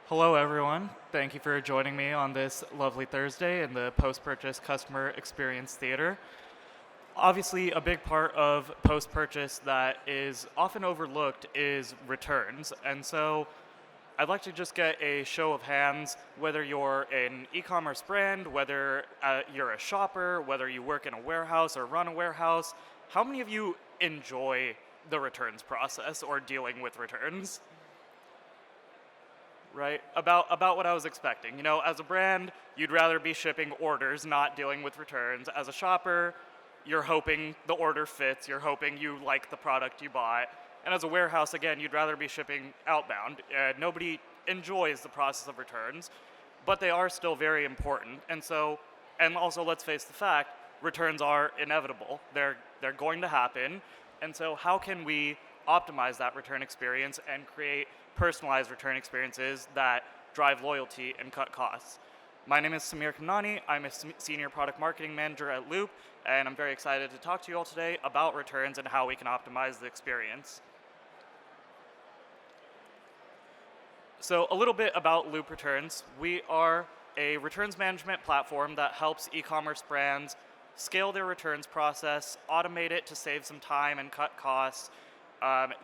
Hello, everyone. Thank you for joining me on this lovely Thursday in the Post-Purchase Customer Experience Theater. Obviously, a big part of post-purchase that is often overlooked is returns. And so I'd like to just get a show of hands, whether you're an e-commerce brand, whether you're a shopper, whether you work in a warehouse or run a warehouse. How many of you enjoy the returns process or dealing with returns? Right? About what I was expecting. You know, as a brand, you'd rather be shipping orders, not dealing with returns. As a shopper, you're hoping the order fits, you're hoping you like the product you bought. And as a warehouse, again, you'd rather be shipping outbound. Nobody enjoys the process of returns, but they are still very important. And also, let's face the fact, returns are inevitable. They're going to happen. And so how can we optimize that return experience and create personalized return experiences that drive loyalty and cut costs? My name is Samir Kamnani. I'm a senior product marketing manager at Loop, and I'm very excited to talk to you all today about returns and how we can optimize the experience. So a little bit about Loop Returns. We are a returns management platform that helps e-commerce brands scale their returns process, automate it to save some time and cut costs.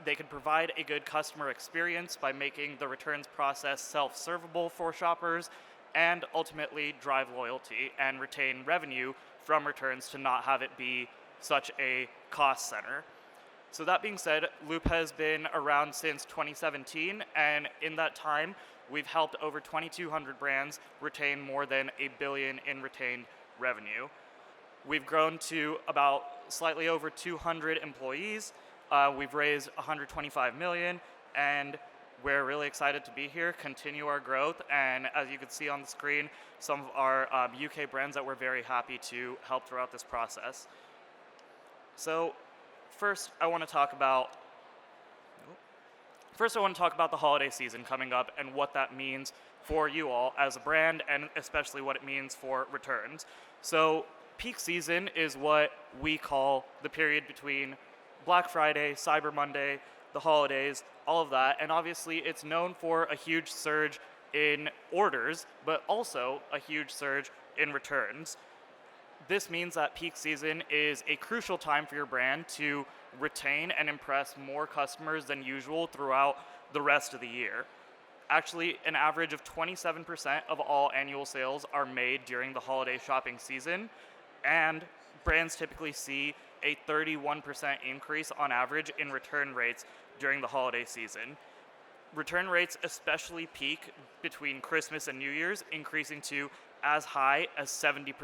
They can provide a good customer experience by making the returns process self-servable for shoppers, and ultimately drive loyalty and retain revenue from returns to not have it be such a cost center. So that being said, Loop has been around since 2017, and in that time, we've helped over 2,200 brands retain more than $1 billion in retained revenue. We've grown to about slightly over 200 employees. We've raised $125 million, and we're really excited to be here, continue our growth, and as you can see on the screen, some of our UK brands that we're very happy to help throughout this process. So first, I want to talk about the holiday season coming up and what that means for you all as a brand, and especially what it means for returns. So peak season is what we call the period between Black Friday, Cyber Monday, the holidays, all of that, and obviously it's known for a huge surge in orders, but also a huge surge in returns. This means that peak season is a crucial time for your brand to retain and impress more customers than usual throughout the rest of the year. Actually, an average of 27% of all annual sales are made during the holiday shopping season, and brands typically see a 31% increase on average in return rates during the holiday season. Return rates especially peak between Christmas and New Year's, increasing to as high as 70%,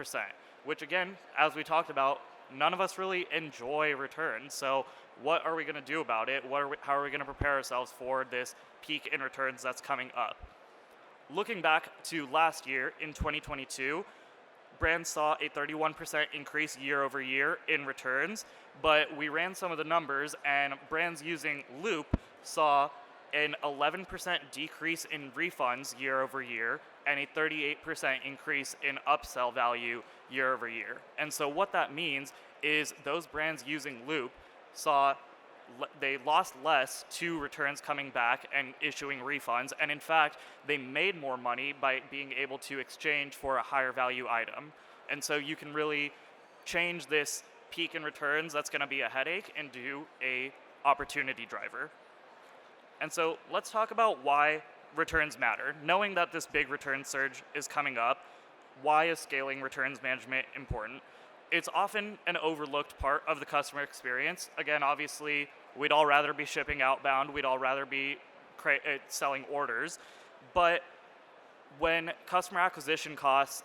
which again, as we talked about, none of us really enjoy returns. So what are we going to do about it? How are we going to prepare ourselves for this peak in returns that's coming up? Looking back to last year in 2022, brands saw a 31% increase year over year in returns, but we ran some of the numbers, and brands using Loop saw an 11% decrease in refunds year over year and a 38% increase in upsell value year over year. And so what that means is those brands using Loop they lost less to returns coming back and issuing refunds, and in fact, they made more money by being able to exchange for a higher value item. And so you can really change this peak in returns that's going to be a headache into a opportunity driver. And so let's talk about why returns matter. Knowing that this big return surge is coming up, why is scaling returns management important? It's often an overlooked part of the customer experience. Again, obviously, we'd all rather be shipping outbound. We'd all rather be selling orders. But when customer acquisition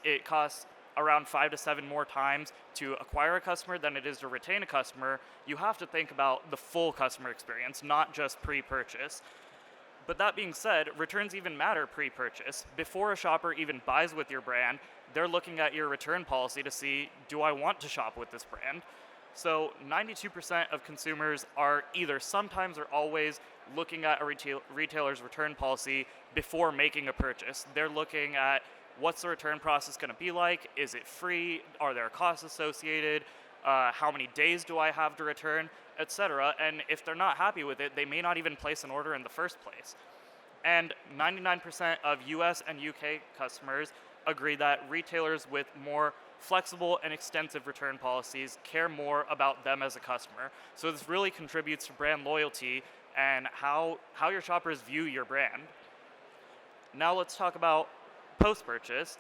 it costs around 5 to 7 more times to acquire a customer than it is to retain a customer, you have to think about the full customer experience, not just pre-purchase. But that being said, returns even matter pre-purchase. Before a shopper even buys with your brand, they're looking at your return policy to see, do I want to shop with this brand? So 92% of consumers are either sometimes or always looking at a retailer's return policy before making a purchase. They're looking at, what's the return process going to be like? Is it free? Are there costs associated? How many days do I have to return, etc. And if they're not happy with it, they may not even place an order in the first place. And 99% of US and UK customers agree that retailers with more flexible and extensive return policies care more about them as a customer. So this really contributes to brand loyalty and how your shoppers view your brand. Now let's talk about post-purchase.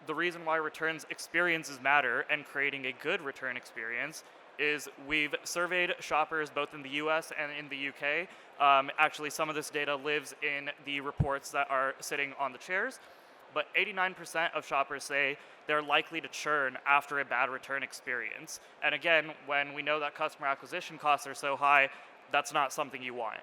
The reason why returns experiences matter and creating a good return experience is we've surveyed shoppers both in the US and in the UK. Actually, some of this data lives in the reports that are sitting on the chairs, but 89% of shoppers say they're likely to churn after a bad return experience. And again, when we know that customer acquisition costs are so high, that's not something you want.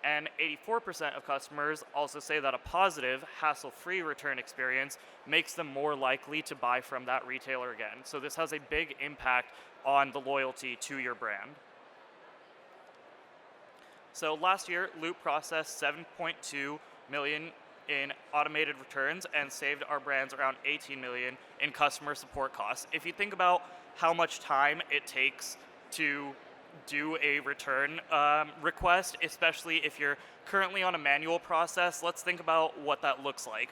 And 84% of customers also say that a positive, hassle-free return experience makes them more likely to buy from that retailer again. So this has a big impact on the loyalty to your brand. So last year, Loop processed 7.2 million in automated returns and saved our brands around 18 million in customer support costs. If you think about how much time it takes to do a return request, especially if you're currently on a manual process, let's think about what that looks like.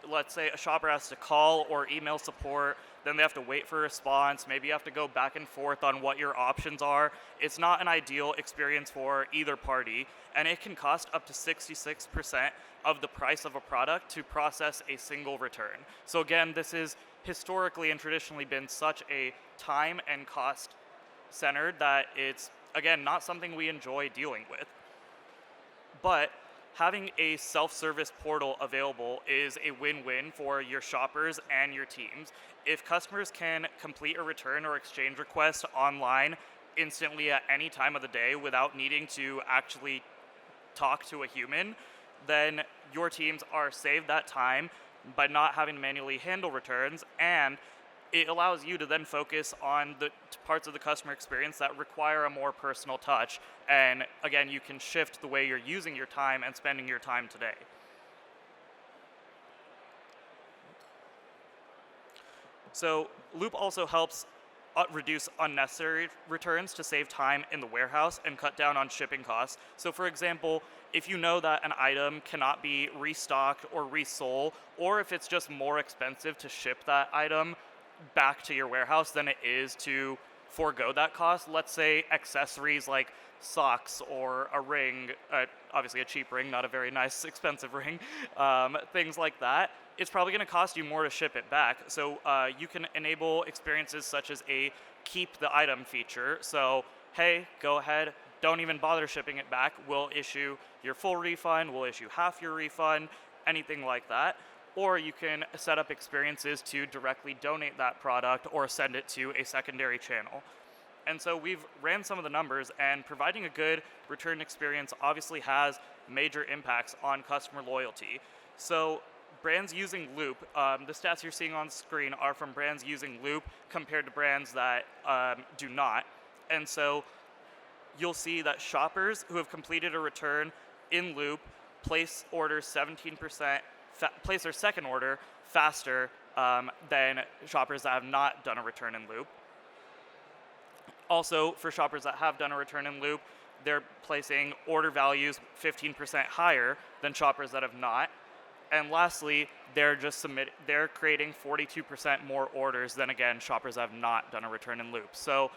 Let's say a shopper has to call or email support, then they have to wait for a response, maybe you have to go back and forth on what your options are. It's not an ideal experience for either party, and it can cost up to 66% of the price of a product to process a single return. So again, this is historically and traditionally been such a time and cost centered that it's, again, not something we enjoy dealing with. But having a self-service portal available is a win-win for your shoppers and your teams. If customers can complete a return or exchange request online instantly at any time of the day without needing to actually talk to a human, then your teams are saved that time by not having to manually handle returns, and it allows you to then focus on the parts of the customer experience that require a more personal touch. And again, you can shift the way you're using your time and spending your time today. So Loop also helps reduce unnecessary returns to save time in the warehouse and cut down on shipping costs. So for example, if you know that an item cannot be restocked or resold, or if it's just more expensive to ship that item back to your warehouse than it is to forego that cost. Let's say accessories like socks or a ring, obviously a cheap ring, not a very nice, expensive ring, things like that. It's probably going to cost you more to ship it back. So you can enable experiences such as a keep the item feature. So, hey, go ahead, don't even bother shipping it back. We'll issue your full refund, we'll issue half your refund, anything like that. Or you can set up experiences to directly donate that product or send it to a secondary channel. And so we've ran some of the numbers, and providing a good return experience obviously has major impacts on customer loyalty. So brands using Loop, the stats you're seeing on screen are from brands using Loop compared to brands that do not. And so you'll see that shoppers who have completed a return in Loop place their second order faster than shoppers that have not done a return in Loop. Also, for shoppers that have done a return in Loop, they're placing order values 15% higher than shoppers that have not. And lastly, they're creating 42% more orders than, again, shoppers that have not done a return in Loop. So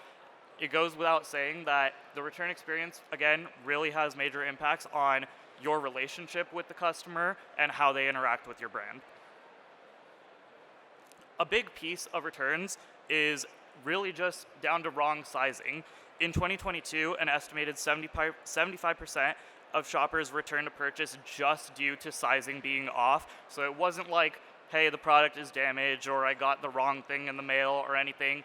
it goes without saying that the return experience, again, really has major impacts on your relationship with the customer and how they interact with your brand. A big piece of returns is really just down to wrong sizing. In 2022, an estimated 75% of shoppers returned a purchase just due to sizing being off. So it wasn't like, hey, the product is damaged or I got the wrong thing in the mail or anything.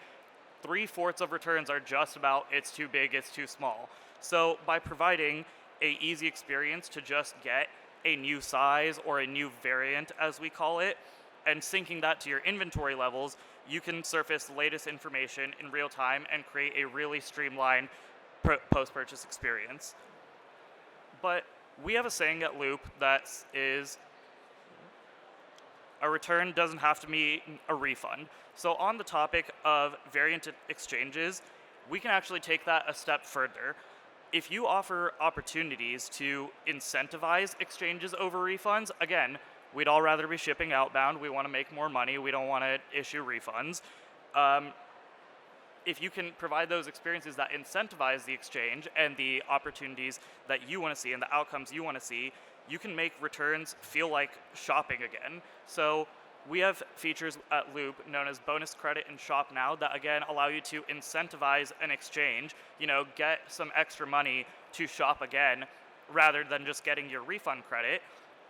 3/4 of returns are just about it's too big, it's too small. So by providing a easy experience to just get a new size or a new variant, as we call it, and syncing that to your inventory levels, you can surface the latest information in real time and create a really streamlined post-purchase experience. But we have a saying at Loop that is, a return doesn't have to be a refund. So on the topic of variant exchanges, we can actually take that a step further. if you offer opportunities to incentivize exchanges over refunds, again, we'd all rather be shipping outbound. We want to make more money. We don't want to issue refunds. Um, if you can provide those experiences that incentivize the exchange and the opportunities that you want to see and the outcomes you want to see, you can make returns feel like shopping again. So we have features at Loop known as bonus credit and shop now that again allow you to incentivize an exchange, get some extra money to shop again rather than just getting your refund credit.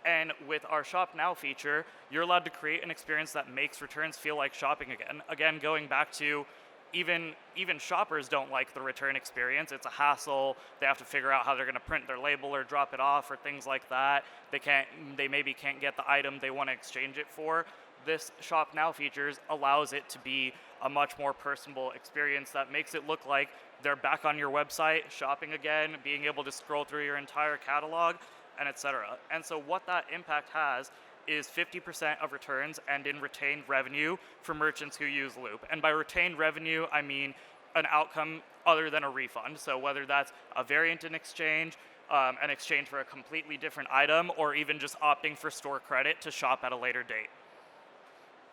And with our Shop Now feature, you're allowed to create an experience that makes returns feel like shopping again. Again, going back to even shoppers don't like the return experience. It's a hassle. They have to figure out how they're going to print their label or drop it off or things like that. They maybe can't get the item they want to exchange it for. This Shop Now features allows it to be a much more personable experience that makes it look like they're back on your website, shopping again, being able to scroll through your entire catalog, and etc. And so what that impact has is 50% of returns and in retained revenue for merchants who use Loop. And by retained revenue, I mean an outcome other than a refund. So whether that's a variant in exchange, an exchange for a completely different item, or even just opting for store credit to shop at a later date.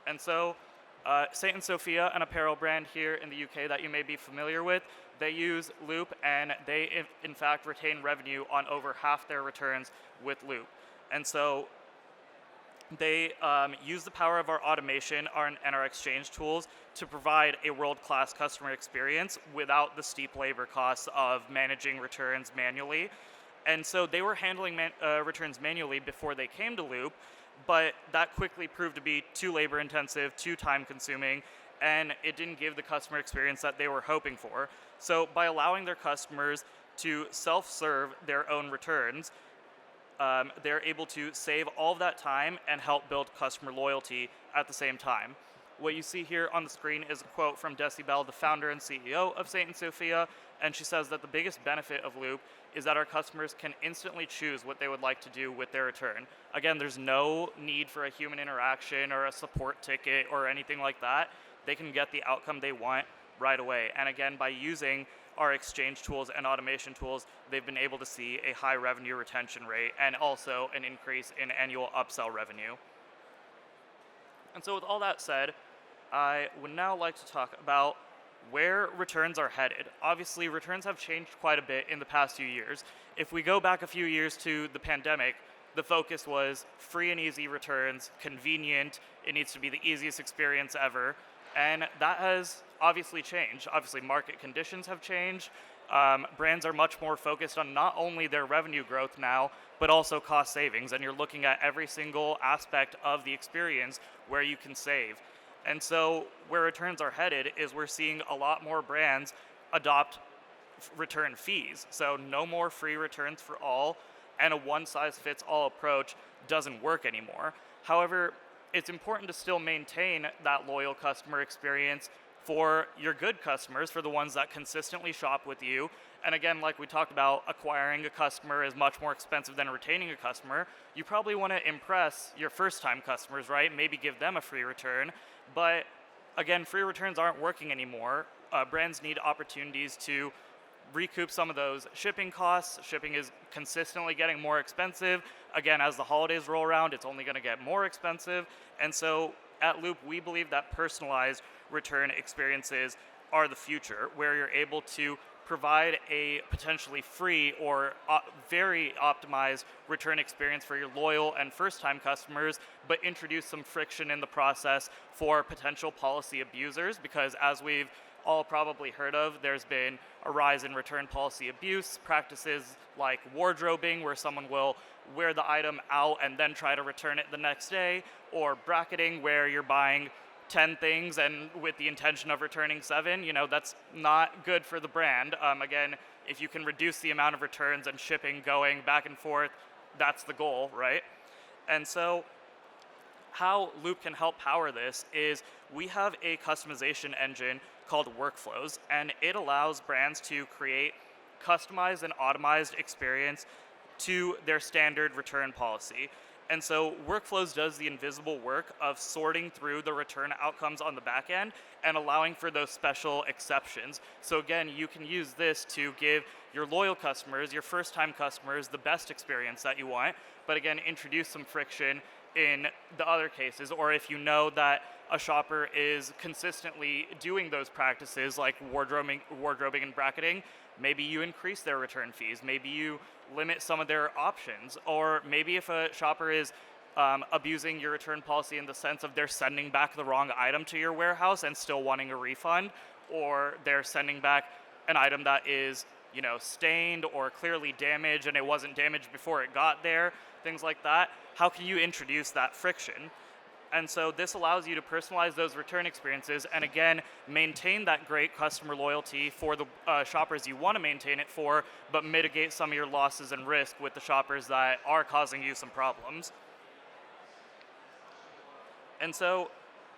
And so Saint & Sophia, an apparel brand here in the UK that you may be familiar with, they use Loop and they in fact retain revenue on over half their returns with Loop. And so they use the power of our automation and our exchange tools to provide a world-class customer experience without the steep labor costs of managing returns manually. And so they were handling returns manually before they came to Loop, but that quickly proved to be too labor-intensive, too time-consuming, and it didn't give the customer experience that they were hoping for. So by allowing their customers to self-serve their own returns, they're able to save all of that time and help build customer loyalty at the same time. What you see here on the screen is a quote from Decibel, the founder and CEO of Saint & Sophia, and she says that the biggest benefit of Loop is that our customers can instantly choose what they would like to do with their return. Again, there's no need for a human interaction or a support ticket or anything like that. They can get the outcome they want right away. And again, by using our exchange tools and automation tools, they've been able to see a high revenue retention rate and also an increase in annual upsell revenue. And so with all that said, I would now like to talk about where returns are headed. Obviously, returns have changed quite a bit in the past few years. If we go back a few years to the pandemic, the focus was free and easy returns, convenient, it needs to be the easiest experience ever. And that has obviously changed. Obviously, market conditions have changed. Brands are much more focused on not only their revenue growth now, but also cost savings. And you're looking at every single aspect of the experience where you can save. And so where returns are headed is we're seeing a lot more brands adopt return fees. So no more free returns for all, and a one-size-fits-all approach doesn't work anymore. However, it's important to still maintain that loyal customer experience for your good customers, for the ones that consistently shop with you. And again, like we talked about, acquiring a customer is much more expensive than retaining a customer. You probably want to impress your first-time customers, right? Maybe give them a free return. But again, free returns aren't working anymore. Brands need opportunities to recoup some of those shipping costs. Shipping is consistently getting more expensive. Again, as the holidays roll around, it's only going to get more expensive. And so at Loop, we believe that personalized return experiences are the future, where you're able to provide a potentially free or very optimized return experience for your loyal and first-time customers, but introduce some friction in the process for potential policy abusers, because as we've all probably heard of, there's been a rise in return policy abuse, practices like wardrobing, where someone will wear the item out and then try to return it the next day, or bracketing, where you're buying 10 things and with the intention of returning 7, that's not good for the brand. Again, if you can reduce the amount of returns and shipping going back and forth, that's the goal, right? And so how Loop can help power this is we have a customization engine called Workflows, and it allows brands to create customized and automized experience to their standard return policy. And so workflows does the invisible work of sorting through the return outcomes on the back end and allowing for those special exceptions. So again, you can use this to give your loyal customers, your first-time customers, the best experience that you want, but again, introduce some friction in the other cases, or if you know that a shopper is consistently doing those practices like wardrobing and bracketing, maybe you increase their return fees, maybe you limit some of their options, or maybe if a shopper is abusing your return policy in the sense of they're sending back the wrong item to your warehouse and still wanting a refund, or they're sending back an item that is stained or clearly damaged and it wasn't damaged before it got there, things like that. How can you introduce that friction? And so this allows you to personalize those return experiences and again, maintain that great customer loyalty for the shoppers you want to maintain it for, but mitigate some of your losses and risk with the shoppers that are causing you some problems. And so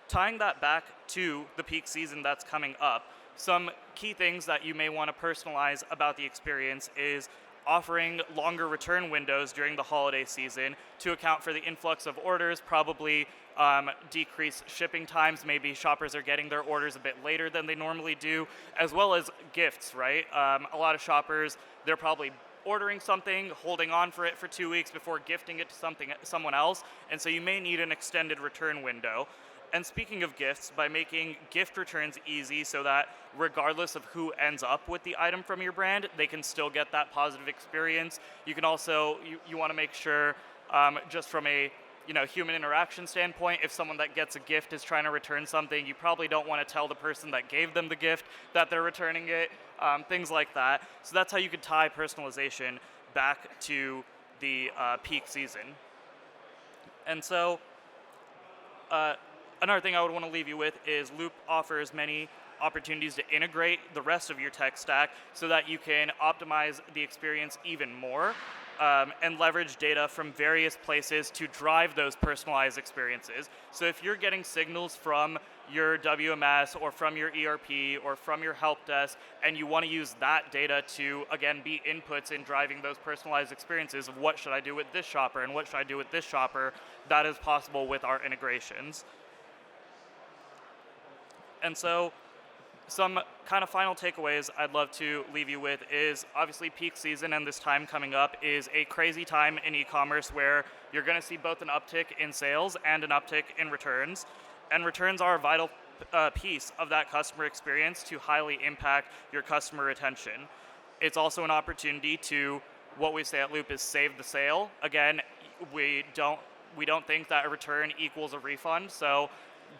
tying that back to the peak season that's coming up, some key things that you may want to personalize about the experience is offering longer return windows during the holiday season to account for the influx of orders, probably decrease shipping times. Maybe shoppers are getting their orders a bit later than they normally do, as well as gifts, right? A lot of shoppers, they're probably ordering something, holding on for it for 2 weeks before gifting it to someone else, and so you may need an extended return window. And speaking of gifts, by making gift returns easy so that regardless of who ends up with the item from your brand, they can still get that positive experience. You can also, you want to make sure, just from a human interaction standpoint, if someone that gets a gift is trying to return something, you probably don't want to tell the person that gave them the gift that they're returning it, things like that. So that's how you could tie personalization back to the peak season. And so, another thing I would want to leave you with is Loop offers many opportunities to integrate the rest of your tech stack so that you can optimize the experience even more and leverage data from various places to drive those personalized experiences. So if you're getting signals from your WMS or from your ERP or from your help desk and you want to use that data to, again, be inputs in driving those personalized experiences of what should I do with this shopper and what should I do with this shopper, that is possible with our integrations. And so some kind of final takeaways I'd love to leave you with is obviously peak season and this time coming up is a crazy time in e-commerce where you're going to see both an uptick in sales and an uptick in returns. And returns are a vital piece of that customer experience to highly impact your customer retention. It's also an opportunity to, what we say at Loop is save the sale. Again, we don't think that a return equals a refund, so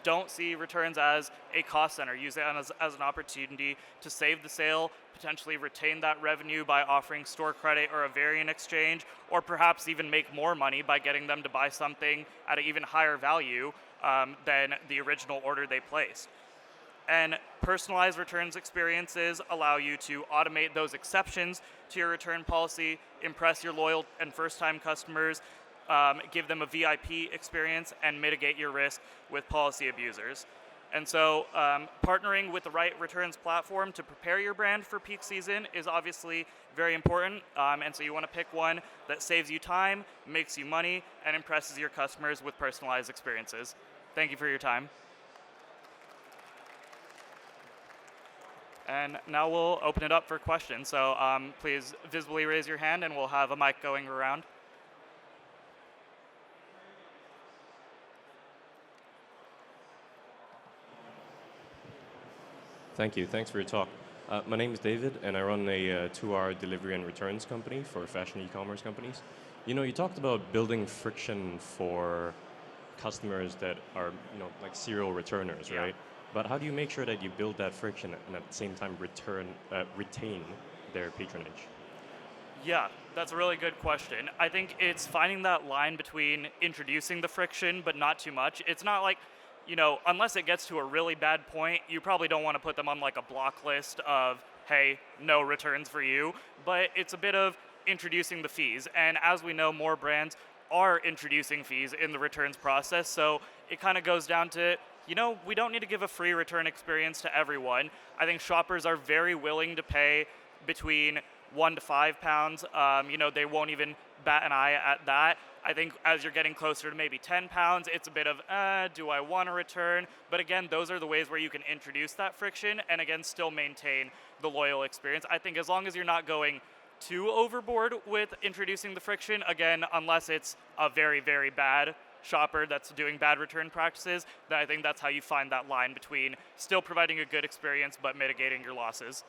don't see returns as a cost center. Use it as an opportunity to save the sale, potentially retain that revenue by offering store credit or a variant exchange, or perhaps even make more money by getting them to buy something at an even higher value than the original order they placed. And personalized returns experiences allow you to automate those exceptions to your return policy, impress your loyal and first-time customers, give them a VIP experience, and mitigate your risk with policy abusers. And so partnering with the right returns platform to prepare your brand for peak season is obviously very important. And so you want to pick one that saves you time, makes you money, and impresses your customers with personalized experiences. Thank you for your time. And now we'll open it up for questions. So please visibly raise your hand and we'll have a mic going around. Thank you. Thanks for your talk. My name is David, and I run a 2-hour delivery and returns company for fashion e-commerce companies. You talked about building friction for customers that are, like serial returners, right? But how do you make sure that you build that friction and at the same time retain their patronage? Yeah, that's a really good question. I think it's finding that line between introducing the friction, but not too much. It's not like, unless it gets to a really bad point, you probably don't want to put them on like a block list of, hey, no returns for you. But it's a bit of introducing the fees. And as we know, more brands are introducing fees in the returns process. So it kind of goes down to, we don't need to give a free return experience to everyone. I think shoppers are very willing to pay between £1 to £5. They won't even bat an eye at that. I think as you're getting closer to maybe 10 pounds, it's a bit of, do I want to return? But again, those are the ways where you can introduce that friction and again, still maintain the loyal experience. I think as long as you're not going too overboard with introducing the friction, again, unless it's a very, very bad shopper that's doing bad return practices, then I think that's how you find that line between still providing a good experience but mitigating your losses.